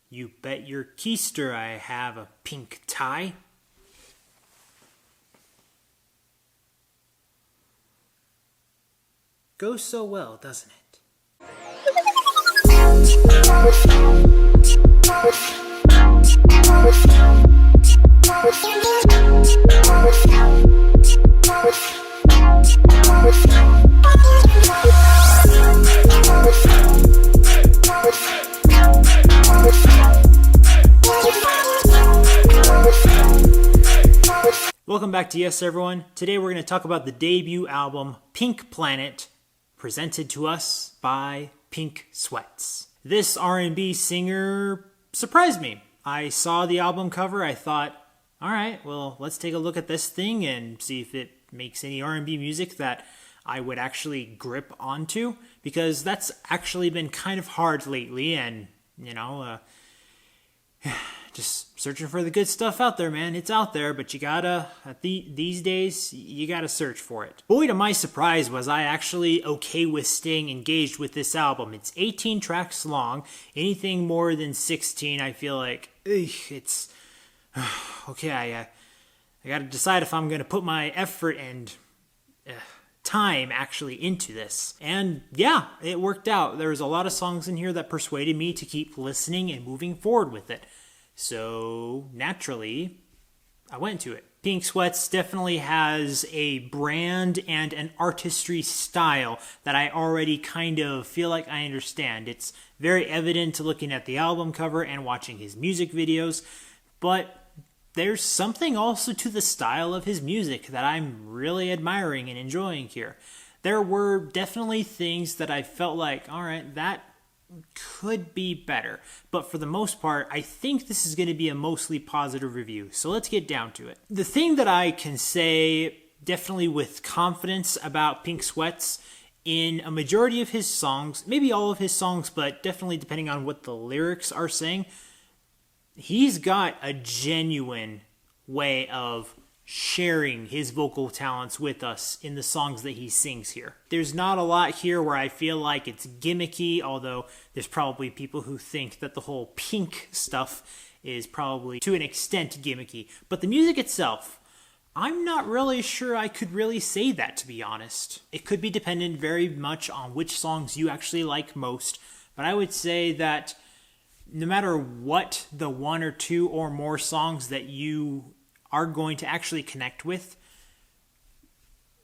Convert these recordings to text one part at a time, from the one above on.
You bet your keister I have a pink tie. Goes so well, doesn't it? Welcome back to Y.E.S, everyone. Today we're going to talk about the debut album, Pink Planet, presented to us by Pink Sweats. This R&B singer surprised me. I saw the album cover, I thought, alright, well, let's take a look at this thing and see if it makes any R&B music that I would actually grip onto, because that's actually been kind of hard lately, and, just searching for the good stuff out there, man. It's out there, but you gotta, these days, you gotta search for it. Boy, to my surprise, was I actually okay with staying engaged with this album. It's 18 tracks long. Anything more than 16, I feel like, it's, okay, I gotta decide if I'm gonna put my effort and time actually into this. And yeah, it worked out. There was a lot of songs in here that persuaded me to keep listening and moving forward with it. So naturally, I went to it. Pink Sweats definitely has a brand and an artistry style that I already kind of feel like I understand. It's very evident looking at the album cover and watching his music videos, but there's something also to the style of his music that I'm really admiring and enjoying here. There were definitely things that I felt like, all right, that could be better. But for the most part, I think this is going to be a mostly positive review. So let's get down to it. The thing that I can say definitely with confidence about Pink Sweats, in a majority of his songs, maybe all of his songs, but definitely depending on what the lyrics are saying, he's got a genuine way of sharing his vocal talents with us in the songs that he sings here. There's not a lot here where I feel like it's gimmicky, although there's probably people who think that the whole pink stuff is probably to an extent gimmicky. But the music itself, I'm not really sure I could really say that, to be honest. It could be dependent very much on which songs you actually like most, but I would say that no matter what the one or two or more songs that you are going to actually connect with,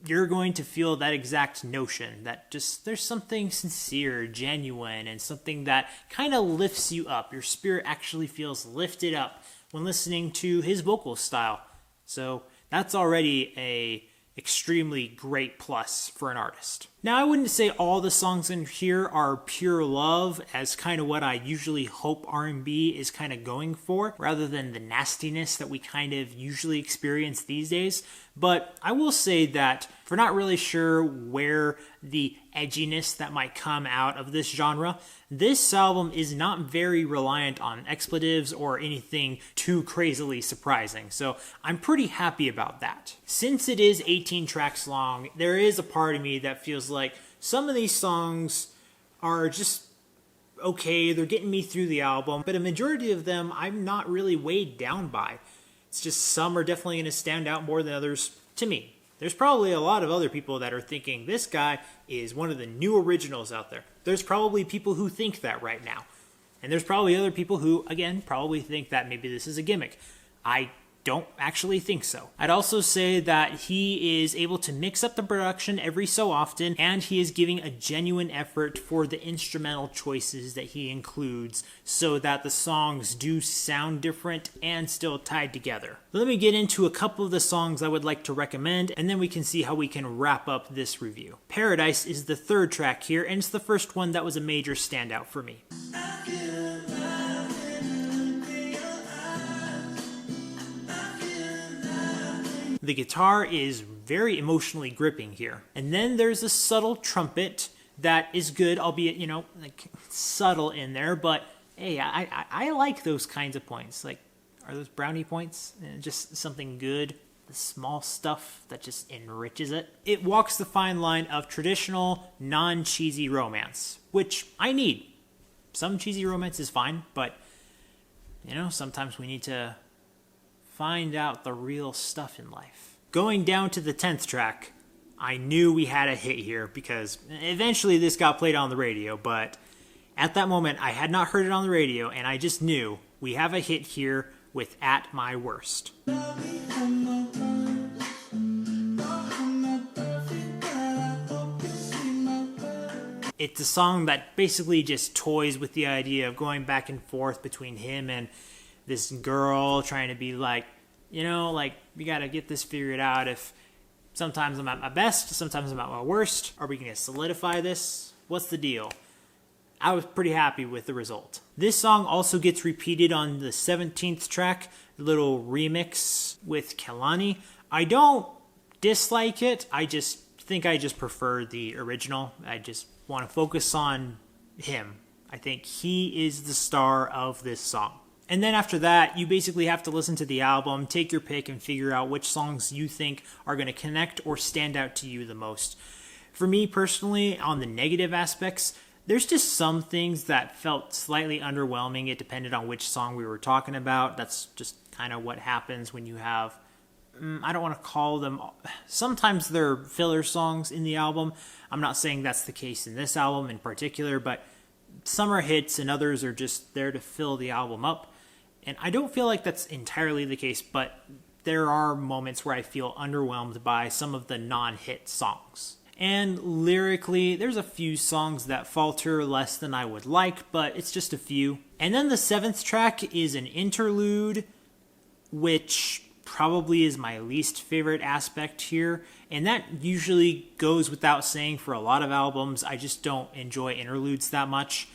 you're going to feel that exact notion that just there's something sincere, genuine, and something that kind of lifts you up. Your spirit actually feels lifted up when listening to his vocal style. So that's already a extremely great plus for an artist. Now, I wouldn't say all the songs in here are pure love, as kind of what I usually hope R&B is kind of going for, rather than the nastiness that we kind of usually experience these days. But I will say that if we're not really sure where the edginess that might come out of this genre, this album is not very reliant on expletives or anything too crazily surprising. So I'm pretty happy about that. Since it is 18 tracks long, there is a part of me that feels like some of these songs are just okay, they're getting me through the album, but a majority of them I'm not really weighed down by. It's just some are definitely going to stand out more than others to me. There's probably a lot of other people that are thinking this guy is one of the new originals out there. There's probably people who think that right now. And there's probably other people who, again, probably think that maybe this is a gimmick. I don't actually think so. I'd also say that he is able to mix up the production every so often, and he is giving a genuine effort for the instrumental choices that he includes so that the songs do sound different and still tied together. Let me get into a couple of the songs I would like to recommend, and then we can see how we can wrap up this review. Paradise is the third track here, and it's the first one that was a major standout for me. The guitar is very emotionally gripping here. And then there's a subtle trumpet that is good, albeit, like subtle in there, but hey, I like those kinds of points. Like, are those brownie points? Just something good, the small stuff that just enriches it. It walks the fine line of traditional, non-cheesy romance, which I need. Some cheesy romance is fine, but You know, sometimes we need to find out the real stuff in life. Going down to the 10th track, I knew we had a hit here because eventually this got played on the radio, but at that moment I had not heard it on the radio, and I just knew we have a hit here with At My Worst. It's a song that basically just toys with the idea of going back and forth between him and this girl, trying to be like, you know, like, we gotta get this figured out. If sometimes I'm at my best, sometimes I'm at my worst. Are we gonna solidify this? What's the deal? I was pretty happy with the result. This song also gets repeated on the 17th track, a little remix with Kelani. I don't dislike it. I just think I just prefer the original. I just want to focus on him. I think he is the star of this song. And then after that, you basically have to listen to the album, take your pick, and figure out which songs you think are going to connect or stand out to you the most. For me personally, on the negative aspects, there's just some things that felt slightly underwhelming. It depended on which song we were talking about. That's just kind of what happens when you have, I don't want to call them, sometimes they're filler songs in the album. I'm not saying that's the case in this album in particular, but some are hits and others are just there to fill the album up. And I don't feel like that's entirely the case, but there are moments where I feel underwhelmed by some of the non-hit songs. And lyrically, there's a few songs that falter less than I would like, but it's just a few. And then the 7th track is an interlude, which probably is my least favorite aspect here. And that usually goes without saying for a lot of albums. I just don't enjoy interludes that much.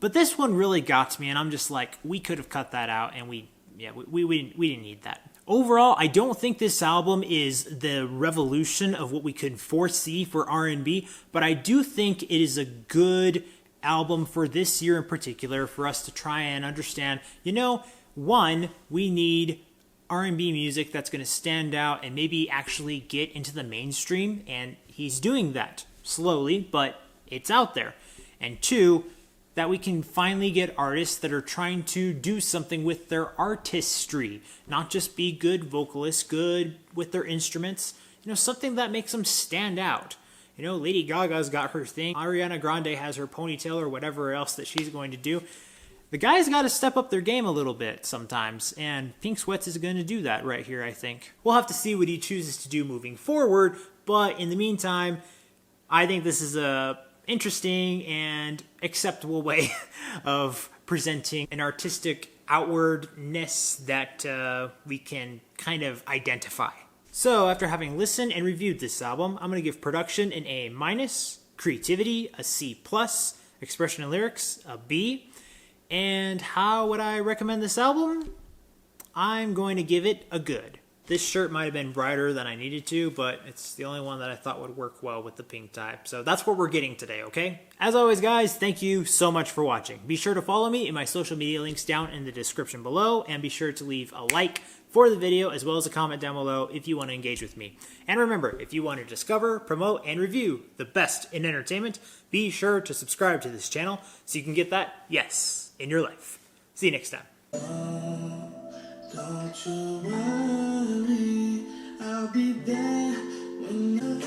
But this one really got to me, and I'm just like, we could have cut that out, and we didn't need that. Overall, I don't think this album is the revolution of what we could foresee for R&B, but I do think it is a good album for this year in particular for us to try and understand, you know, one, we need R&B music that's going to stand out and maybe actually get into the mainstream, and he's doing that slowly, but it's out there. And two, that we can finally get artists that are trying to do something with their artistry, not just be good vocalists, good with their instruments, you know, something that makes them stand out. You know, Lady Gaga's got her thing, Ariana Grande has her ponytail or whatever else that she's going to do. The guys got to step up their game a little bit sometimes, and Pink Sweats is going to do that right here, I think. We'll have to see what he chooses to do moving forward, but in the meantime, I think this is a interesting and acceptable way of presenting an artistic outwardness that we can kind of identify. So after having listened and reviewed this album, I'm going to give production an A-, creativity a C+, expression and lyrics a B, and how would I recommend this album? I'm going to give it a good. This shirt might have been brighter than I needed to, but it's the only one that I thought would work well with the pink type. So that's what we're getting today, okay? As always, guys, thank you so much for watching. Be sure to follow me in my social media links down in the description below, and be sure to leave a like for the video as well as a comment down below if you want to engage with me. And remember, if you want to discover, promote, and review the best in entertainment, be sure to subscribe to this channel so you can get that yes in your life. See you next time. Don't you worry, I'll be there when you're